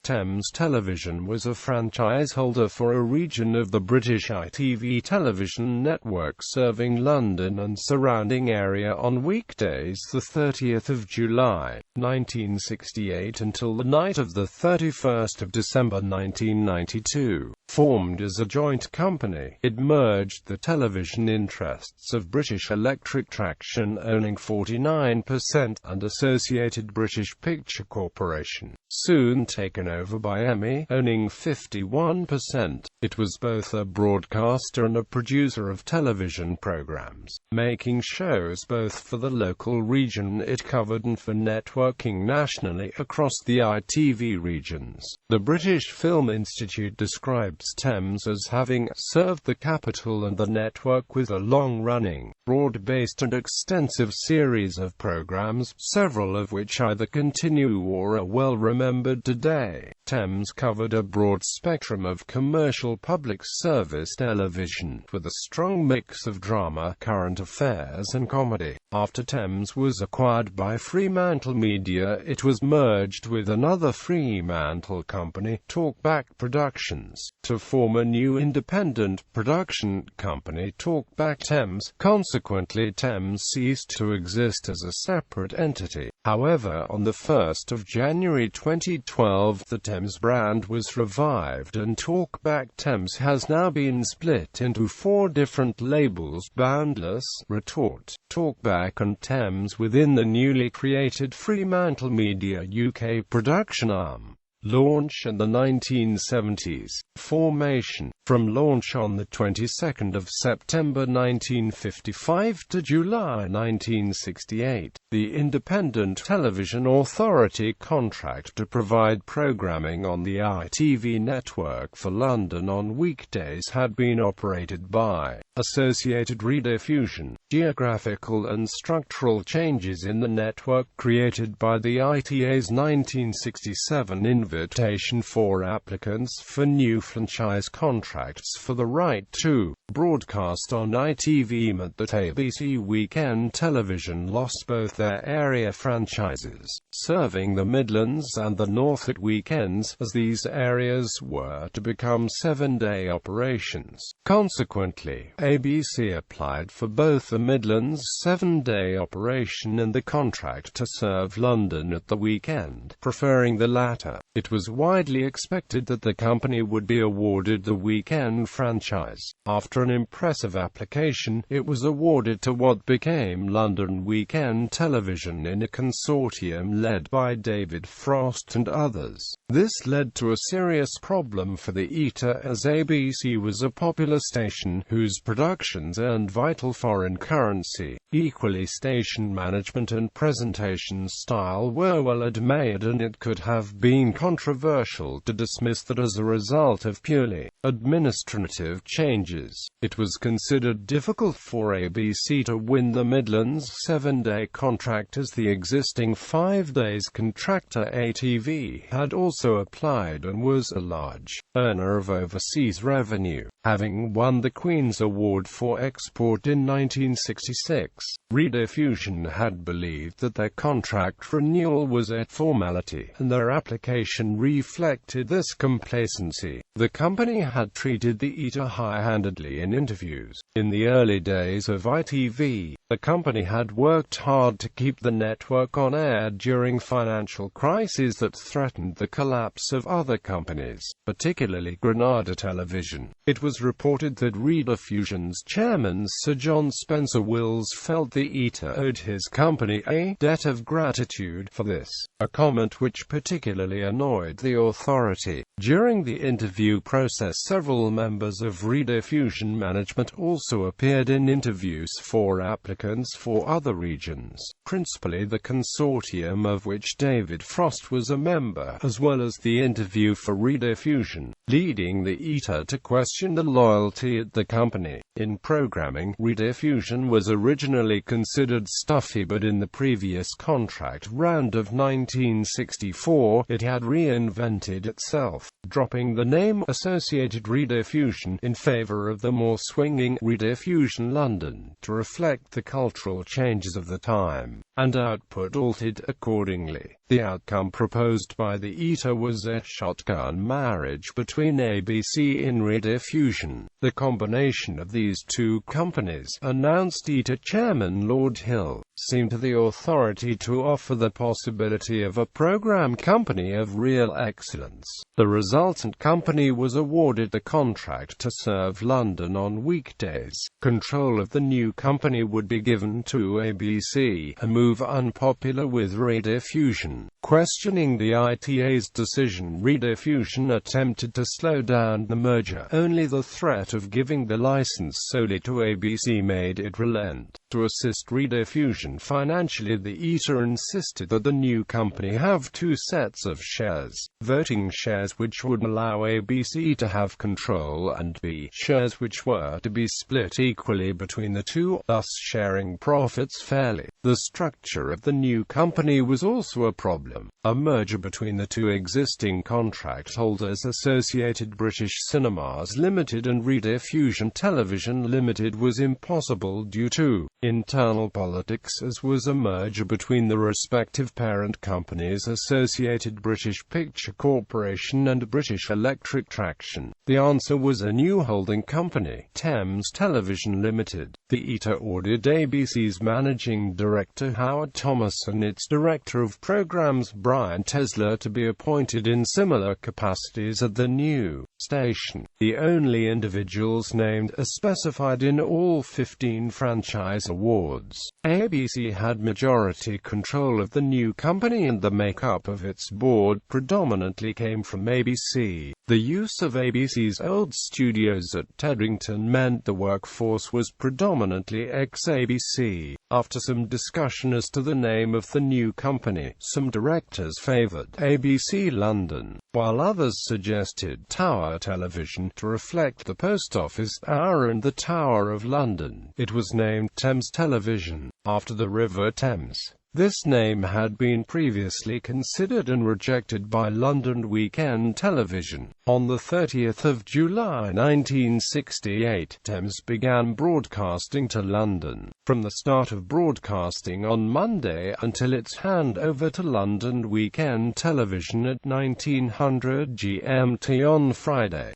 Thames Television was a franchise holder for a region of the British ITV television network serving London and surrounding area on weekdays, the 30th of July, 1968 until the night of the 31st of December 1992. Formed as a joint company, it merged the television interests of British Electric Traction owning 49% and Associated British Picture Corporation, soon taken over by EMI, owning 51%. It was both a broadcaster and a producer of television programs, making shows both for the local region it covered and for networking nationally across the ITV regions. The British Film Institute describes Thames as having served the capital and the network with a long-running, broad-based and extensive series of programs, several of which either continue or are well remembered today. Thames covered a broad spectrum of commercial public service television, with a strong mix of drama, current affairs and comedy. After Thames was acquired by Fremantle Media, it was merged with another Fremantle company, Talkback Productions, to form a new independent production company, Talkback Thames. Consequently, Thames ceased to exist as a separate entity. However, on the 1st of January 2012, the Thames brand was revived and Talkback Thames has now been split into 4 different labels: Boundless, Retort, Talkback and Thames within the newly created Fremantle Media UK production arm. Launch in the 1970s. Formation. From launch on the 22nd of September 1955 to July 1968, the Independent Television Authority contract to provide programming on the ITV network for London on weekdays had been operated by Associated Rediffusion. Geographical and structural changes in the network created by the ITA's 1967 invitation for applicants for new franchise contracts for the right to broadcast on ITV meant that ABC Weekend Television lost both their area franchises, serving the Midlands and the North at weekends, as these areas were to become 7-day operations. Consequently, ABC applied for both the Midlands 7-day operation and the contract to serve London at the weekend, preferring the latter. It was widely expected that the company would be awarded the weekend franchise. After an impressive application, it was awarded to what became London Weekend Television in a consortium led by David Frost and others. This led to a serious problem for the ETA, as ABC was a popular station whose productions earned vital foreign currency. Equally, station management and presentation style were well admired, and it could have been controversial to dismiss that as a result of purely administrative changes. It was considered difficult for ABC to win the Midlands 7-day contract, as the existing 5 days contractor ATV had also applied and was a large earner of overseas revenue, having won the Queen's Award for Export in 1966. Rediffusion had believed that their contract renewal was a formality, and their application reflected this complacency. The company had treated the ETA high-handedly in interviews. In the early days of ITV, the company had worked hard to keep the network on air during financial crises that threatened the collapse of other companies, particularly Granada Television. It was reported that Rediffusion's chairman Sir John Spencer Wills felt the ETA owed his company a debt of gratitude for this, a comment which particularly annoyed the authority. During the interview process, several members of Rediffusion management also appeared in interviews for applicants for other regions, principally the consortium of which David Frost was a member, as well as the interview for Rediffusion, leading the ETA to question the loyalty at the company. In programming, Rediffusion was originally considered stuffy, but in the previous contract round of 1964, it had reinvented itself, dropping the name Associated Rediffusion in favor of the more swinging Rediffusion London, to reflect the cultural changes of the time. and output altered accordingly. The outcome proposed by the ETA was a shotgun marriage between ABC and rediffusion. The combination of these two companies, announced ETA chairman Lord Hill, seemed to the authority to offer the possibility of a program company of real excellence. The resultant company was awarded the contract to serve London on weekdays. Control of the new company would be given to ABC, a move unpopular with rediffusion. Questioning the ITA's decision, rediffusion attempted to slow down the merger. Only the threat of giving the license solely to ABC made it relent. To assist rediffusion financially, the ETA insisted that the new company have two sets of shares: voting shares which would allow ABC to have control, and B shares which were to be split equally between the two, thus sharing profits fairly. The structure of the new company was also a problem. A merger between the two existing contract holders, Associated British Cinemas Limited and Rediffusion Television Limited, was impossible due to internal politics, as was a merger between the respective parent companies, Associated British Picture Corporation and British Electric Traction. The answer was a new holding company, Thames Television Limited. The ETA ordered ABC's managing director Howard Thomas and its director of programs Brian Tesler to be appointed in similar capacities at the new station. The only individuals named are specified in all 15 franchise awards. ABC had majority control of the new company, and the makeup of its board predominantly came from ABC. The use of ABC's old studios at Teddington meant the workforce was predominantly ex-ABC. After some discussion as to the name of the new company, some directors favoured ABC London, while others suggested Tower Television to reflect the Post Office Tower and the Tower of London. It was named Thames Television, after the River Thames. This name had been previously considered and rejected by London Weekend Television. On the 30th of July 1968, Thames began broadcasting to London. From the start of broadcasting on Monday until its handover to London Weekend Television at 1900 GMT on Friday.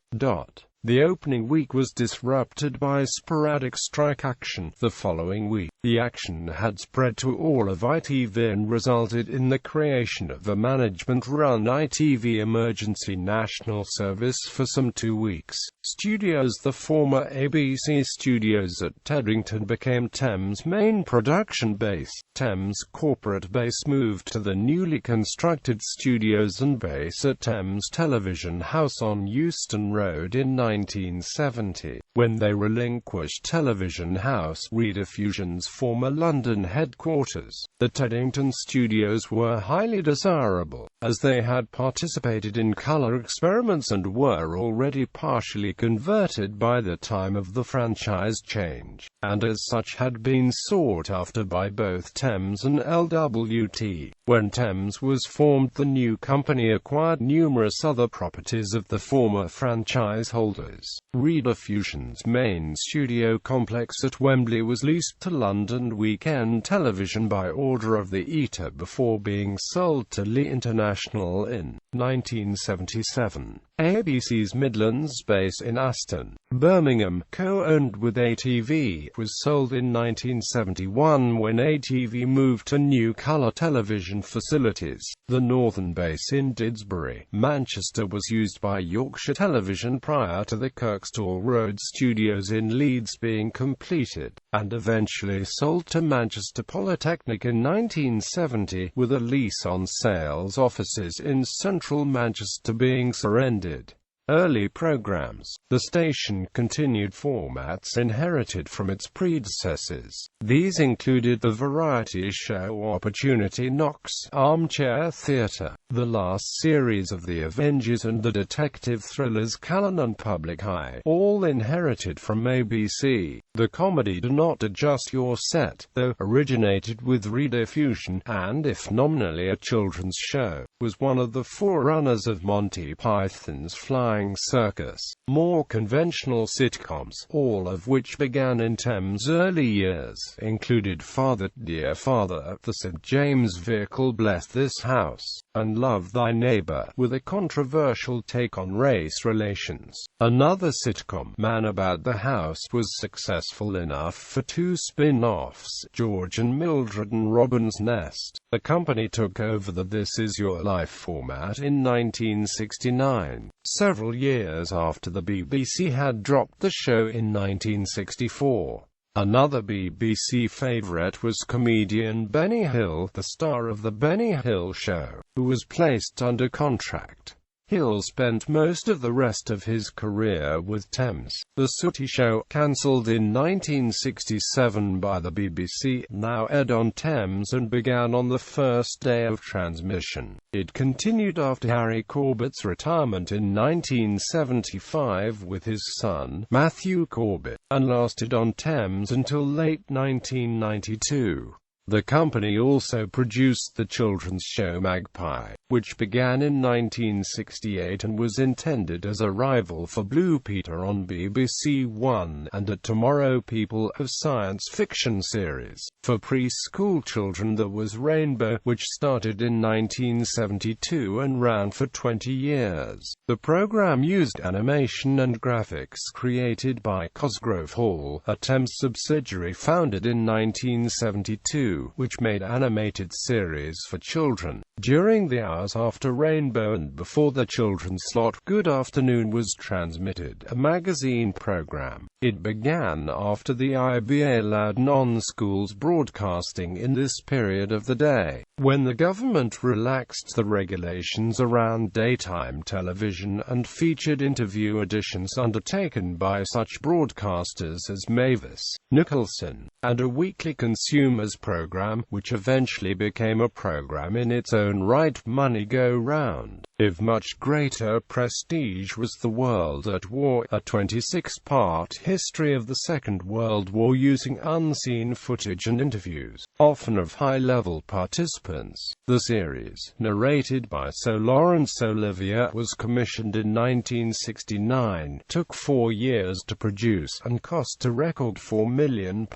The opening week was disrupted by sporadic strike action. The following week, the action had spread to all of ITV and resulted in the creation of a management-run ITV Emergency National Service for some 2 weeks. The former ABC studios at Teddington became Thames' main production base. Thames' corporate base moved to the newly constructed studios and base at Thames Television House on Euston Road in 1970. When they relinquished Television House, Rediffusion's former London headquarters, the Teddington studios were highly desirable, as they had participated in colour experiments and were already partially converted by the time of the franchise change, and as such had been sought after by both Thames and LWT. When Thames was formed, the new company acquired numerous other properties of the former franchise holders. Rediffusion's main studio complex at Wembley was leased to London Weekend Television by order of the ETA before being sold to Lee International in 1977. ABC's Midlands base in Aston, Birmingham, co-owned with ATV, was sold in 1971 when ATV moved to new colour television facilities. The northern base in Didsbury, Manchester, was used by Yorkshire Television prior to the Kirkstall Road studios in Leeds being completed, and eventually sold to Manchester Polytechnic in 1970, with a lease on sales offices in central Manchester being surrendered. Early programs. The station continued formats inherited from its predecessors. These included the variety show Opportunity Knocks, Armchair Theatre, the last series of The Avengers, and the detective thrillers Callan and Public Eye, all inherited from ABC. The comedy Do Not Adjust Your Set, though originated with Rediffusion, and if nominally a children's show, was one of the forerunners of Monty Python's Flying Flying Circus, more conventional sitcoms, all of which began in Thames' early years, included Father, Dear Father, The St. James Vehicle, Bless This House, and Love Thy Neighbor, with a controversial take on race relations. Another sitcom, Man About the House, was successful enough for 2 spin-offs, George and Mildred and Robin's Nest. The company took over the This Is Your Life format in 1969, several years after the BBC had dropped the show in 1964. Another BBC favourite was comedian Benny Hill, the star of The Benny Hill Show, who was placed under contract. Hill spent most of the rest of his career with Thames. The Sooty Show, cancelled in 1967 by the BBC, now aired on Thames and began on the first day of transmission. It continued after Harry Corbett's retirement in 1975 with his son, Matthew Corbett, and lasted on Thames until late 1992. The company also produced the children's show Magpie, which began in 1968 and was intended as a rival for Blue Peter on BBC One, and a Tomorrow People, a science fiction series. For preschool children there was Rainbow, which started in 1972 and ran for 20 years. The program used animation and graphics created by Cosgrove Hall, a Thames subsidiary founded in 1972. Which made animated series for children. During the hours after Rainbow and before the children's slot, Good Afternoon was transmitted, a magazine program. It began after the IBA allowed non-schools broadcasting in this period of the day, when the government relaxed the regulations around daytime television and featured interview editions undertaken by such broadcasters as Mavis, Nicholson, and a weekly consumers program, which eventually became a program in its own right, Money Go Round. Of much greater prestige was The World at War, a 26-part history of the Second World War using unseen footage and interviews, often of high-level participants. The series, narrated by Sir Laurence Olivier, was commissioned in 1969, took 4 years to produce, and cost a record £4 million.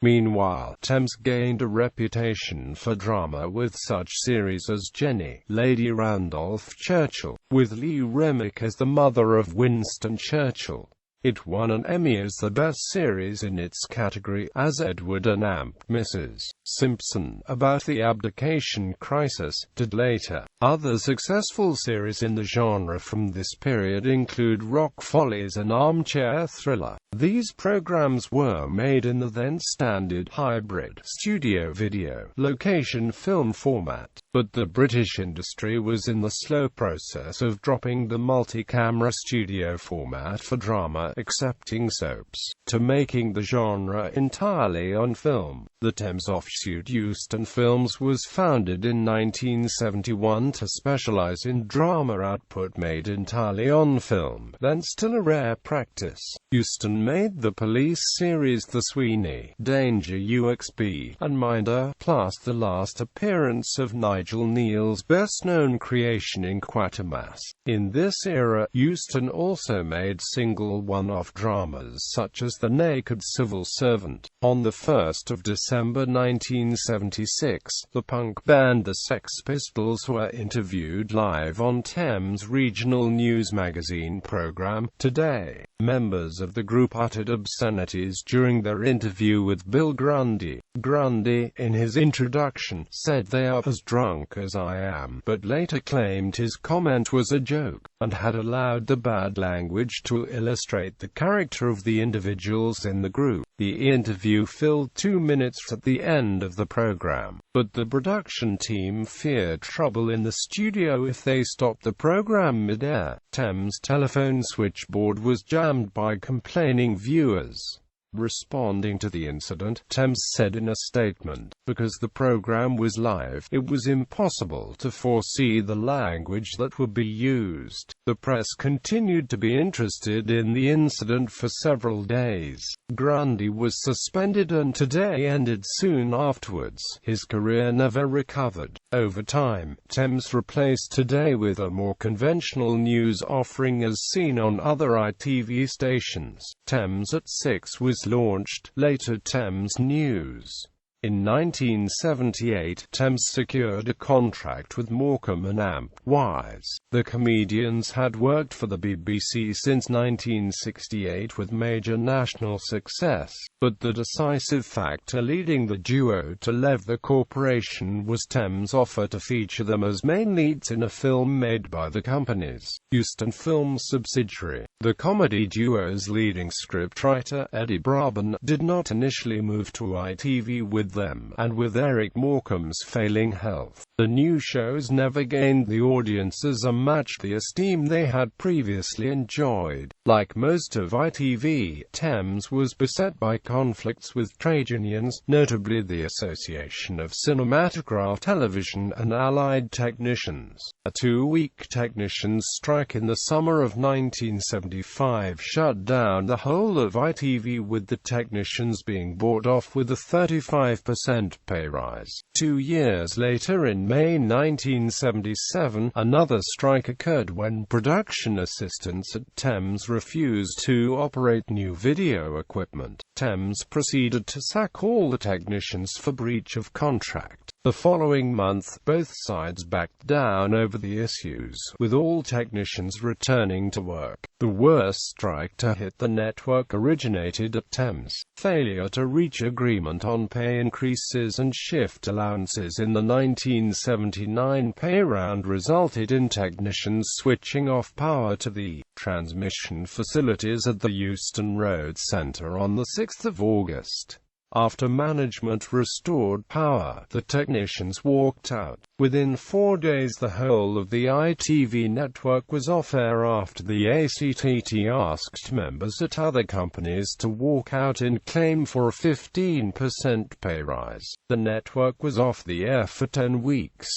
Meanwhile, Thames gained a reputation for drama with such series as Jenny, Lady Randolph Churchill, with Lee Remick as the mother of Winston Churchill. It won an Emmy as the best series in its category, as Edward and Amp Mrs. Simpson, about the abdication crisis, did later. Other successful series in the genre from this period include Rock Follies and Armchair Thriller. These programs were made in the then standard hybrid studio video location film format, but the British industry was in the slow process of dropping the multi-camera studio format for drama, accepting soaps, to making the genre entirely on film. The Thames offshoot Euston Films was founded in 1971 to specialize in drama output made entirely on film, then still a rare practice. Euston made the police series The Sweeney, Danger UXB, and Minder, plus the last appearance of Nigel Neal's best-known creation in Quatermass. In this era, Euston also made single one-off dramas such as The Naked Civil Servant. On the 1st of December 1976, the punk band The Sex Pistols were interviewed live on Thames' regional news magazine program, Today. Members of the group uttered obscenities during their interview with Bill Grundy. Grundy, in his introduction, said they are as drunk as I am, but later claimed his comment was a joke, and had allowed the bad language to illustrate the character of the individuals in the group. The interview filled 2 minutes at the end of the program, but the production team feared trouble in the studio if they stopped the program mid-air. Thames' telephone switchboard was jammed by complaining viewers. Responding to the incident, Thames said in a statement, "Because the program was live, it was impossible to foresee the language that would be used." The press continued to be interested in the incident for several days. Grundy was suspended and today ended soon afterwards. His career never recovered. Over time, Thames replaced Today with a more conventional news offering as seen on other ITV stations. Thames at 6 was launched, later Thames News. In 1978, Thames secured a contract with Morecambe and Amp. Wise. The comedians had worked for the BBC since 1968 with major national success, but the decisive factor leading the duo to leave the corporation was Thames' offer to feature them as main leads in a film made by the company's Euston Film subsidiary. The comedy duo's leading scriptwriter, Eddie Braben, did not initially move to ITV with them, and with Eric Morecambe's failing health, the new shows never gained the audiences or matched the esteem they had previously enjoyed. Like most of ITV, Thames was beset by conflicts with trade unions, notably the Association of Cinematograph Television and Allied Technicians. A two-week technicians' strike in the summer of 1975 shut down the whole of ITV, with the technicians being bought off with a 35% pay rise. 2 years later, in May 1977, another strike occurred when production assistants at Thames refused to operate new video equipment. Thames proceeded to sack all the technicians for breach of contract. The following month, both sides backed down over the issues, with all technicians returning to work. The worst strike to hit the network originated at Thames' failure to reach agreement on pay increases and shift allowances in the 1979 pay round resulted in technicians switching off power to the transmission facilities at the Euston Road Centre on the 6th of August. After management restored power, the technicians walked out. Within 4 days the whole of the ITV network was off-air after the ACTT asked members at other companies to walk out in claim for a 15% pay rise. The network was off the air for 10 weeks.